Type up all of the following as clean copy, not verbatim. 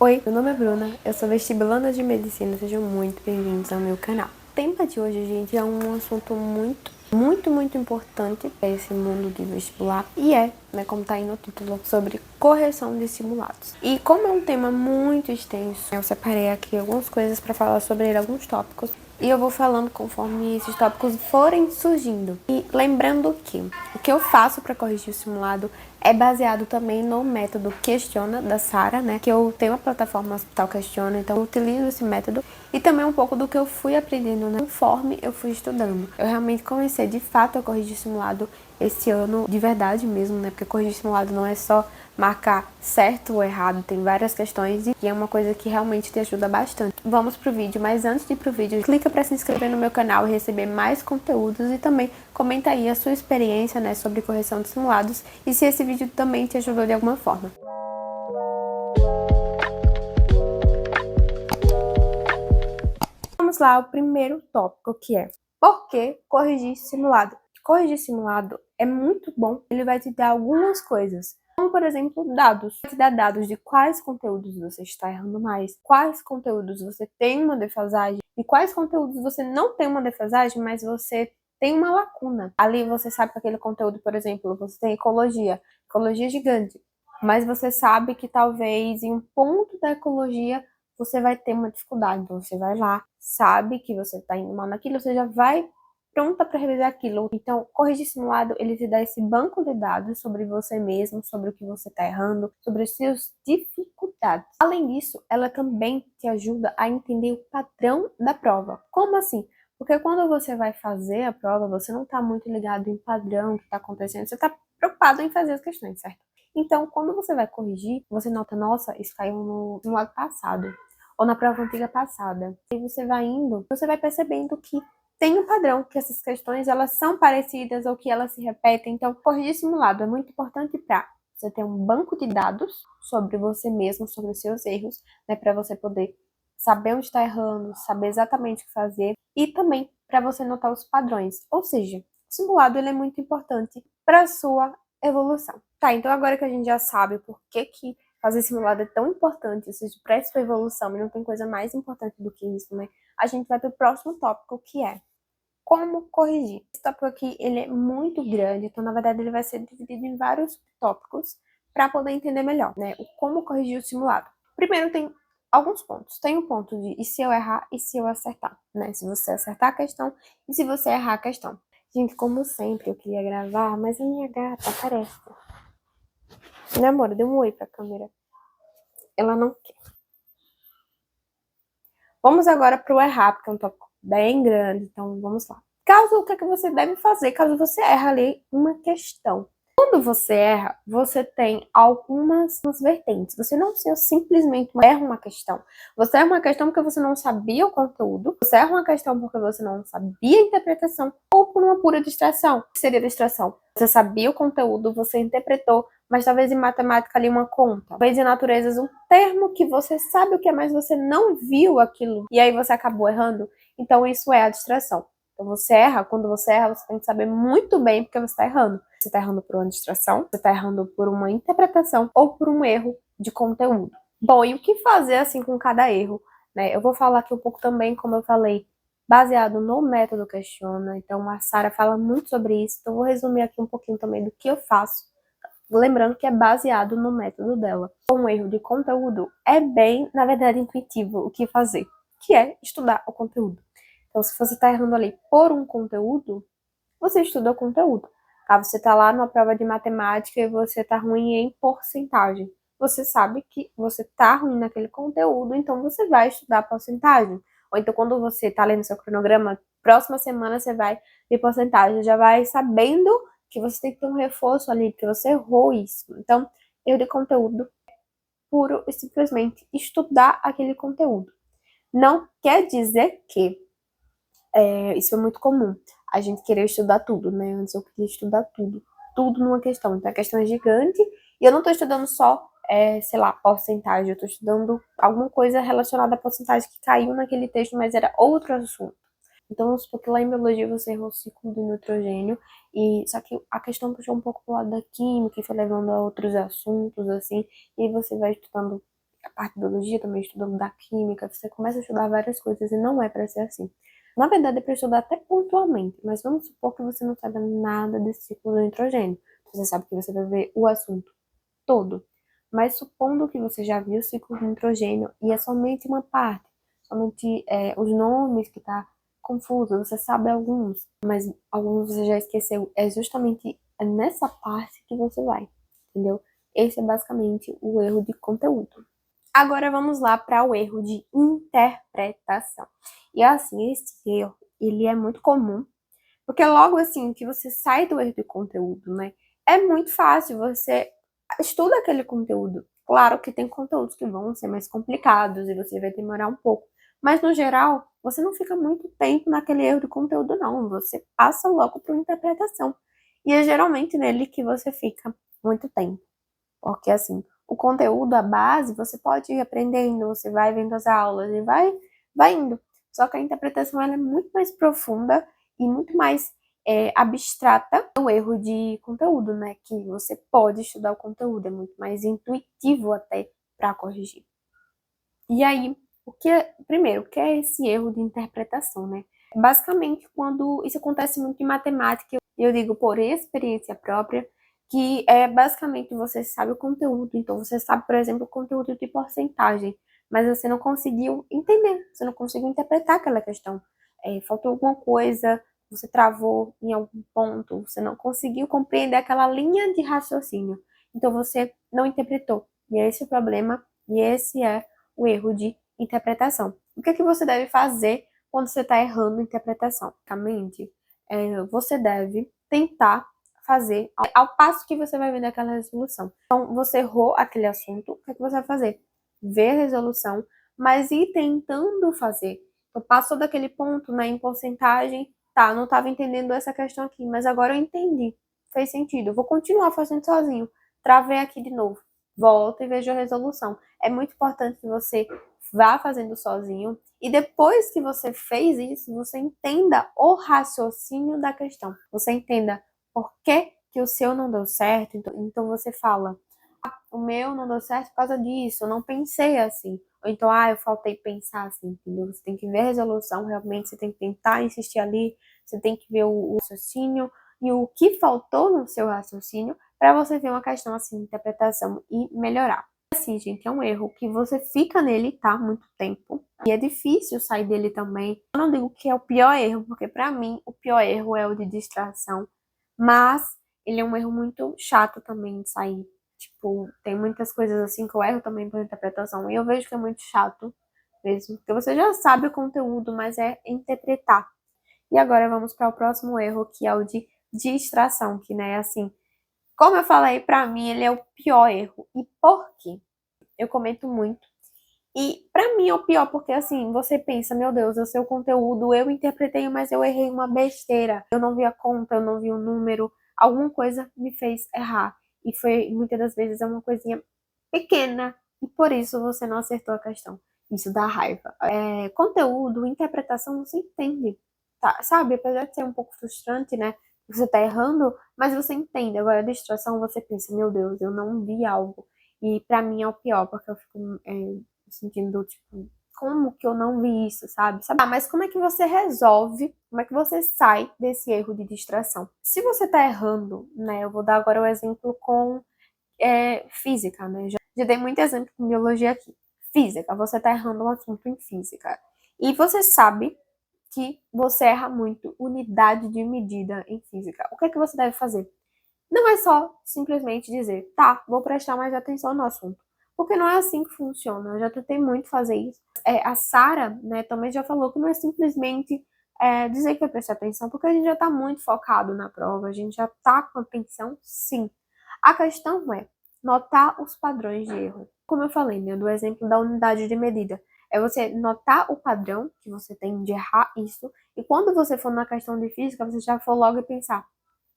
Oi, meu nome é Bruna, eu sou vestibulanda de medicina, sejam muito bem-vindos ao meu canal. O tema de hoje, gente, é um assunto muito importante para esse mundo de vestibular e como tá aí no título, sobre correção de simulados. E como é um tema muito extenso, eu separei aqui algumas coisas para falar sobre ele, alguns tópicos, e eu vou falando conforme esses tópicos forem surgindo. E lembrando que o que eu faço para corrigir o simulado é baseado também no método Questiona, da Sara, né? Que eu tenho a plataforma Hospital Questiona, então eu utilizo esse método. E também um pouco do que eu fui aprendendo, né? Conforme eu fui estudando. Eu realmente comecei, de fato, a corrigir simulado esse ano, de verdade mesmo, né? Porque corrigir simulado não é só marcar certo ou errado, tem várias questões e é uma coisa que realmente te ajuda bastante. Vamos pro vídeo, mas antes de ir pro vídeo, clica para se inscrever no meu canal e receber mais conteúdos e também comenta aí a sua experiência, né, sobre correção de simulados e se esse vídeo também te ajudou de alguma forma. Vamos lá ao primeiro tópico, que é por que corrigir simulado? Corrigir simulado é muito bom, ele vai te dar algumas coisas, como por exemplo dados. Vai te dar dados de quais conteúdos você está errando mais, quais conteúdos você tem uma defasagem e quais conteúdos você não tem uma defasagem, mas você tem uma lacuna. Ali você sabe que aquele conteúdo, por exemplo, você tem ecologia gigante, mas você sabe que talvez em um ponto da ecologia você vai ter uma dificuldade, então você vai lá, sabe que você está indo mal naquilo, você já vai pronta para revisar aquilo. Então, corrigir simulado, ele te dá esse banco de dados sobre você mesmo, sobre o que você está errando, sobre as suas dificuldades. Além disso, ela também te ajuda a entender o padrão da prova. Como assim? Porque quando você vai fazer a prova, você não está muito ligado em padrão que está acontecendo, você está preocupado em fazer as questões, certo? Então, quando você vai corrigir, você nota, nossa, isso caiu no simulado passado, ou na prova antiga passada. E você vai indo, você vai percebendo que tem um padrão, que essas questões elas são parecidas ou que elas se repetem. Então, corrigir simulado é muito importante para você ter um banco de dados sobre você mesmo, sobre os seus erros, né, para você poder saber onde está errando, saber exatamente o que fazer e também para você notar os padrões. Ou seja, o simulado ele é muito importante para a sua evolução. Tá, então agora que a gente já sabe por que fazer simulado é tão importante, ou seja, para a sua evolução, e não tem coisa mais importante do que isso, né? A gente vai para o próximo tópico, que é como corrigir. Esse tópico aqui, ele é muito grande, então, na verdade, ele vai ser dividido em vários tópicos para poder entender melhor, né? O como corrigir o simulado. Primeiro, tem alguns pontos. Tem o ponto de e se eu errar e se eu acertar, né? Se você acertar a questão e se você errar a questão. Gente, como sempre, eu queria gravar, mas a minha gata aparece. Né, amor? Dê um oi pra câmera. Ela não quer. Vamos agora para o errar, porque é um tópico bem grande, então vamos lá. O que é que você deve fazer caso você erra ali uma questão? Quando você erra, você tem algumas vertentes. Você não simplesmente erra uma questão. Você erra uma questão porque você não sabia o conteúdo. Você erra uma questão porque você não sabia a interpretação. Ou por uma pura distração. O que seria distração? Você sabia o conteúdo, você interpretou, mas talvez em matemática ali uma conta. Talvez em naturezas um termo que você sabe o que é, mas você não viu aquilo. E aí você acabou errando. Então isso é a distração. Então você erra, quando você erra, você tem que saber muito bem porque você está errando. Você está errando por uma distração, você está errando por uma interpretação ou por um erro de conteúdo. Bom, e o que fazer assim com cada erro? Né? Eu vou falar aqui um pouco também, como eu falei, baseado no método Questiona. Então a Sara fala muito sobre isso, então eu vou resumir aqui um pouquinho também do que eu faço. Lembrando que é baseado no método dela. Um erro de conteúdo é bem, na verdade, intuitivo o que fazer, que é estudar o conteúdo. Então, se você está errando ali por um conteúdo, você estuda o conteúdo. Você está lá numa prova de matemática e você está ruim em porcentagem. Você sabe que você está ruim naquele conteúdo, então você vai estudar a porcentagem. Ou então, quando você está lendo seu cronograma, próxima semana você vai de porcentagem, já vai sabendo que você tem que ter um reforço ali, porque você errou isso. Então, erro de conteúdo puro e simplesmente estudar aquele conteúdo. Não quer dizer que isso é muito comum. A gente querer estudar tudo, né? Antes eu queria estudar tudo numa questão. Então a questão é gigante e eu não estou estudando só, sei lá, porcentagem. Eu estou estudando alguma coisa relacionada à porcentagem que caiu naquele texto, mas era outro assunto. Então, vamos supor que lá em biologia você errou o ciclo do nitrogênio, e só que a questão puxou um pouco pro lado da química e foi levando a outros assuntos, assim, e aí você vai estudando a parte de biologia, também estudando da química, você começa a estudar várias coisas e não é para ser assim. Na verdade, é para estudar até pontualmente, mas vamos supor que você não saiba nada desse ciclo do nitrogênio. Você sabe que você vai ver o assunto todo. Mas supondo que você já viu o ciclo do nitrogênio e é somente uma parte, somente os nomes que tá confuso, você sabe alguns, mas alguns você já esqueceu. É justamente nessa parte que você vai, entendeu? Esse é basicamente o erro de conteúdo. Agora vamos lá para o erro de interpretação. E assim, esse erro, ele é muito comum, porque logo assim que você sai do erro de conteúdo, né? É muito fácil, você estuda aquele conteúdo. Claro que tem conteúdos que vão ser mais complicados e você vai demorar um pouco. Mas no geral, você não fica muito tempo naquele erro de conteúdo, não. Você passa logo para interpretação. E é geralmente nele que você fica muito tempo. Porque assim, o conteúdo, a base, você pode ir aprendendo, você vai vendo as aulas e vai indo. Só que a interpretação ela é muito mais profunda e muito mais abstrata do erro de conteúdo, né? Que você pode estudar o conteúdo, é muito mais intuitivo até para corrigir. E aí, primeiro, o que é esse erro de interpretação, né? Basicamente, quando isso acontece muito em matemática, eu digo por experiência própria, que é basicamente você sabe o conteúdo, então você sabe, por exemplo, o conteúdo de porcentagem, mas você não conseguiu entender, você não conseguiu interpretar aquela questão. Faltou alguma coisa, você travou em algum ponto, você não conseguiu compreender aquela linha de raciocínio, então você não interpretou. E é esse o problema, e esse é o erro de interpretação. O que é que você deve fazer quando você está errando a interpretação? Basicamente, você deve tentar fazer ao passo que você vai vendo aquela resolução. Então, você errou aquele assunto, o que é que você vai fazer? Ver a resolução, mas ir tentando fazer. Então, passou daquele ponto, né, em porcentagem, tá, não estava entendendo essa questão aqui, mas agora eu entendi, fez sentido, eu vou continuar fazendo sozinho, travei aqui de novo, volta e veja a resolução. É muito importante que você vá fazendo sozinho e depois que você fez isso, você entenda o raciocínio da questão. Você entenda por que o seu não deu certo. Então você fala, o meu não deu certo por causa disso, eu não pensei assim. Ou então, eu faltei pensar assim, entendeu? Você tem que ver a resolução, realmente, você tem que tentar insistir ali, você tem que ver o raciocínio e o que faltou no seu raciocínio para você ver uma questão assim de interpretação e melhorar. Assim, gente, é um erro que você fica nele, tá? Muito tempo. E é difícil sair dele também. Eu não digo que é o pior erro, porque para mim o pior erro é o de distração. Mas ele é um erro muito chato também de sair. Tipo, tem muitas coisas assim que eu erro também por interpretação. E eu vejo que é muito chato mesmo. Porque você já sabe o conteúdo, mas é interpretar. E agora vamos para o próximo erro, que é o de distração, que, né, assim, como eu falei, pra mim ele é o pior erro. E por quê? Eu comento muito. E pra mim é o pior porque assim, você pensa, meu Deus, eu sei o conteúdo, eu interpretei, mas eu errei uma besteira. Eu não vi a conta, eu não vi o número, alguma coisa me fez errar. E foi muitas das vezes é uma coisinha pequena e por isso você não acertou a questão. Isso dá raiva. Conteúdo, interpretação, você entende, tá? Sabe? Apesar de ser um pouco frustrante, né? Você tá errando, mas você entende. Agora, a distração, você pensa, meu Deus, eu não vi algo. E pra mim é o pior, porque eu fico sentindo, tipo, como que eu não vi isso, sabe? Mas como é que você resolve, como é que você sai desse erro de distração? Se você tá errando, né? Eu vou dar agora o exemplo com física, né? Já dei muito exemplo com biologia aqui. Física, você tá errando um assunto em física. E você sabe que você erra muito unidade de medida em física. O que é que você deve fazer? Não é só simplesmente dizer, tá, vou prestar mais atenção no assunto. Porque não é assim que funciona. Eu já tentei muito fazer isso. A Sara, né, também já falou que não é simplesmente dizer que vai prestar atenção, porque a gente já está muito focado na prova, a gente já está com atenção, sim. A questão é notar os padrões de erro. Como eu falei, né, do exemplo da unidade de medida. É você notar o padrão que você tem de errar isso, e quando você for na questão de física, você já for logo pensar,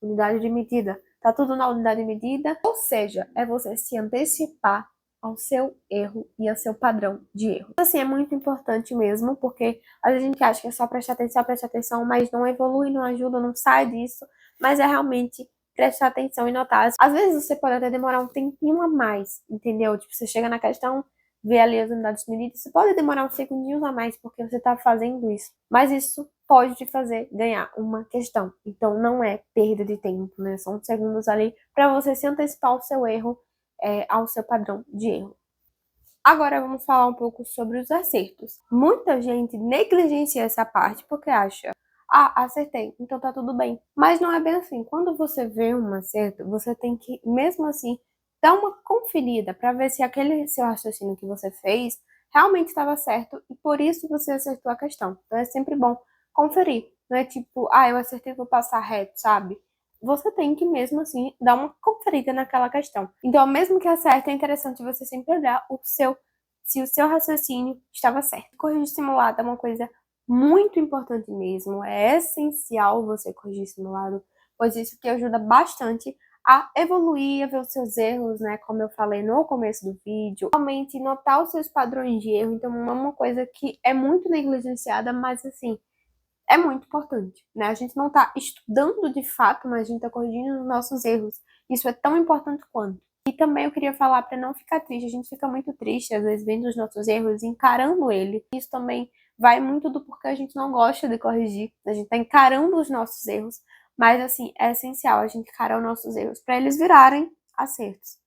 unidade de medida, tá tudo na unidade de medida, ou seja, é você se antecipar ao seu erro e ao seu padrão de erro. Assim, é muito importante mesmo, porque a gente acha que é só prestar atenção, mas não evolui, não ajuda, não sai disso, mas é realmente prestar atenção e notar. Às vezes você pode até demorar um tempinho a mais, entendeu? Tipo, você chega na questão, ver ali as unidades medidas. Você pode demorar uns segundinhos a mais porque você está fazendo isso, mas isso pode te fazer ganhar uma questão. Então não é perda de tempo, né? São segundos ali para você se antecipar ao seu erro, ao seu padrão de erro. Agora vamos falar um pouco sobre os acertos. Muita gente negligencia essa parte porque acha, acertei, então tá tudo bem. Mas não é bem assim. Quando você vê um acerto, você tem que, mesmo assim, dar uma conferida para ver se aquele seu raciocínio que você fez realmente estava certo e por isso você acertou a questão. Então é sempre bom conferir. Não é tipo, eu acertei, vou passar reto, sabe? Você tem que mesmo assim dar uma conferida naquela questão. Então, mesmo que acerte, é interessante você sempre olhar se o seu raciocínio estava certo. Corrigir simulado é uma coisa muito importante mesmo. É essencial você corrigir simulado, pois isso que ajuda bastante a evoluir, a ver os seus erros, né? Como eu falei no começo do vídeo, realmente notar os seus padrões de erro. Então, é uma coisa que é muito negligenciada, mas assim, é muito importante, né? A gente não está estudando de fato, mas a gente está corrigindo os nossos erros. Isso é tão importante quanto. E também eu queria falar para não ficar triste. A gente fica muito triste, às vezes, vendo os nossos erros e encarando ele. Isso também vai muito do porquê a gente não gosta de corrigir. A gente está encarando os nossos erros, mas, assim, é essencial a gente encarar os nossos erros para eles virarem acertos.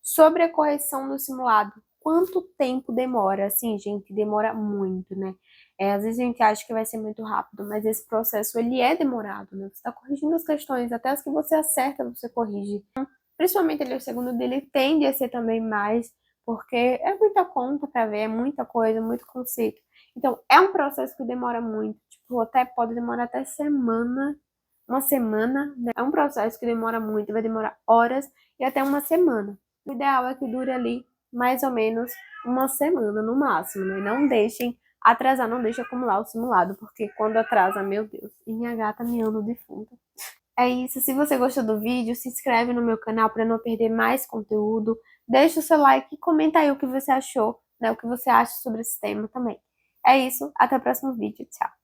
Sobre a correção do simulado, quanto tempo demora? Assim, gente, demora muito, né? Às vezes a gente acha que vai ser muito rápido, mas esse processo, ele é demorado, né? Você está corrigindo as questões, até as que você acerta, você corrige. Principalmente ali o segundo dele tende a ser também mais, porque é muita conta para ver, é muita coisa, muito conceito. Então, é um processo que demora muito, tipo, até pode demorar até uma semana, né? É um processo que demora muito, vai demorar horas e até uma semana. O ideal é que dure ali mais ou menos uma semana no máximo, né? Não deixem atrasar, não deixem acumular o simulado, porque quando atrasa, meu Deus, e minha gata miando de fundo. É isso, se você gostou do vídeo, se inscreve no meu canal para não perder mais conteúdo. Deixa o seu like e comenta aí o que você achou, né? O que você acha sobre esse tema também. É isso, até o próximo vídeo, tchau!